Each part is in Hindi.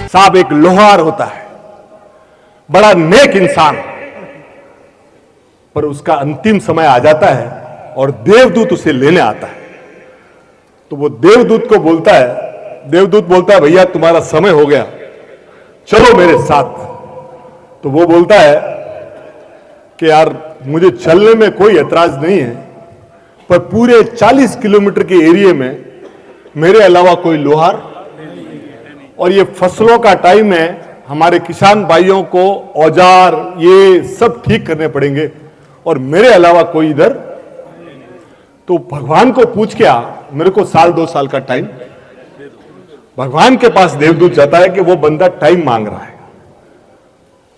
साहब, एक लोहार होता है, बड़ा नेक इंसान, पर उसका अंतिम समय आ जाता है और देवदूत उसे लेने आता है। तो वो देवदूत को बोलता है, देवदूत बोलता है, भैया तुम्हारा समय हो गया, चलो मेरे साथ। तो वो बोलता है कि यार मुझे चलने में कोई ऐतराज नहीं है, पर पूरे 40 किलोमीटर के एरिया में मेरे अलावा कोई लोहार, और ये फसलों का टाइम है, हमारे किसान भाइयों को औजार ये सब ठीक करने पड़ेंगे, और मेरे अलावा कोई इधर। तो भगवान को पूछ के आ, मेरे को 1-2 साल का टाइम। भगवान के पास देवदूत जाता है कि वो बंदा टाइम मांग रहा है।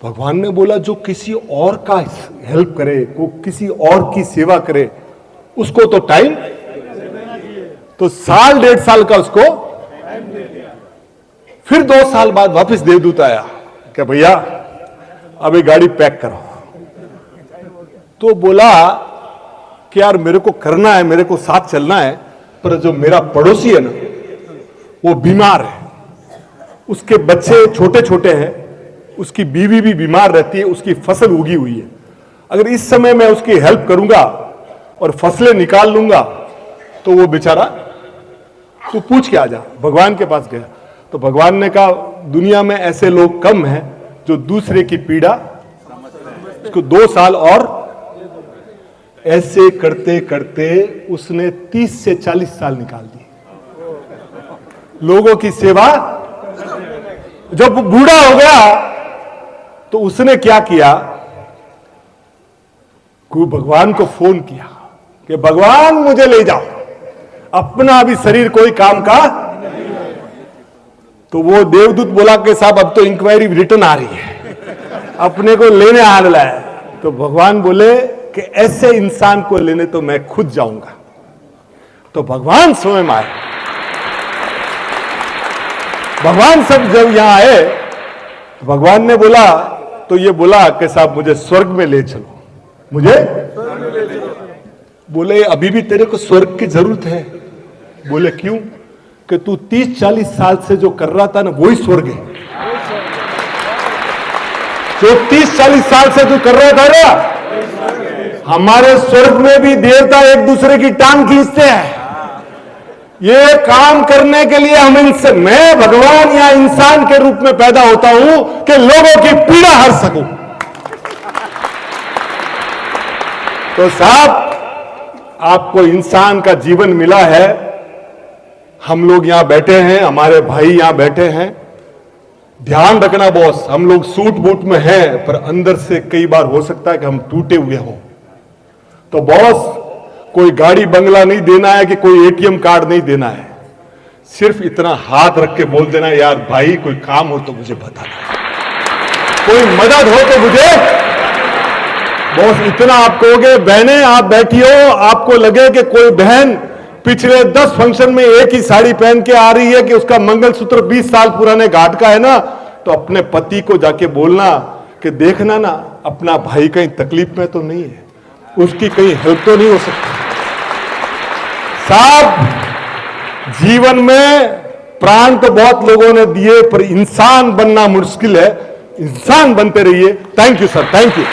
भगवान ने बोला जो किसी और का हेल्प करे, को किसी और की सेवा करे, उसको तो टाइम। तो 1-1.5 साल का उसको। फिर 2 साल बाद वापस देवदूत आया कि भैया अब ये गाड़ी पैक करो। तो बोला कि यार मेरे को करना है, मेरे को साथ चलना है, पर जो मेरा पड़ोसी है ना वो बीमार है, उसके बच्चे छोटे छोटे हैं, उसकी बीवी भी बीमार रहती है, उसकी फसल उगी हुई है। अगर इस समय मैं उसकी हेल्प करूंगा और फसलें निकाल लूंगा तो वो बेचारा, तू पूछ के आ जा। भगवान के पास गया तो भगवान ने कहा दुनिया में ऐसे लोग कम हैं जो दूसरे की पीड़ा। उसको 2 साल और ऐसे करते करते उसने 30 से 40 साल निकाल दिए लोगों की सेवा। जब वो बूढ़ा हो गया तो उसने क्या किया, भगवान को फोन किया कि भगवान मुझे ले जाओ, अपना अभी शरीर कोई काम का। तो वो देवदूत बोला कि साहब अब तो इंक्वायरी रिटर्न आ रही है, अपने को लेने आ रहा है। तो भगवान बोले कि ऐसे इंसान को लेने तो मैं खुद जाऊंगा। तो भगवान स्वयं आए। भगवान सब जब यहां आए, भगवान ने बोला, तो ये बोला कि साहब मुझे स्वर्ग में ले चलो, मुझे। बोले अभी भी तेरे को स्वर्ग की जरूरत है। बोले क्यों? कि तू 30-40 साल से जो कर रहा था ना वही स्वर्ग है। जो 30-40 साल से तू कर रहा था ना, हमारे स्वर्ग में भी देवता एक दूसरे की टांग खींचते हैं। ये काम करने के लिए हम इनसे, मैं भगवान या इंसान के रूप में पैदा होता हूं कि लोगों की पीड़ा हर सकूं। तो साहब आपको इंसान का जीवन मिला है, हम लोग यहां बैठे हैं, हमारे भाई यहां बैठे हैं। ध्यान रखना बॉस, हम लोग सूट बूट में हैं, पर अंदर से कई बार हो सकता है कि हम टूटे हुए हों। तो बॉस कोई गाड़ी बंगला नहीं देना है कि कोई एटीएम कार्ड नहीं देना है, सिर्फ इतना हाथ रख के बोल देना यार भाई कोई काम हो तो मुझे बताना, कोई मदद हो तो मुझे। बॉस इतना आप कहोगे, बहनें आप बैठी हो, आपको लगे कि कोई बहन पिछले 10 फंक्शन में एक ही साड़ी पहन के आ रही है कि उसका मंगलसूत्र 20 साल पुराने घाट का है ना, तो अपने पति को जाके बोलना कि देखना ना अपना भाई कहीं तकलीफ में तो नहीं है, उसकी कहीं हेल्प तो नहीं हो सकती। साहब जीवन में प्राण तो बहुत लोगों ने दिए, पर इंसान बनना मुश्किल है। इंसान बनते रहिए। Thank you sir, thank you.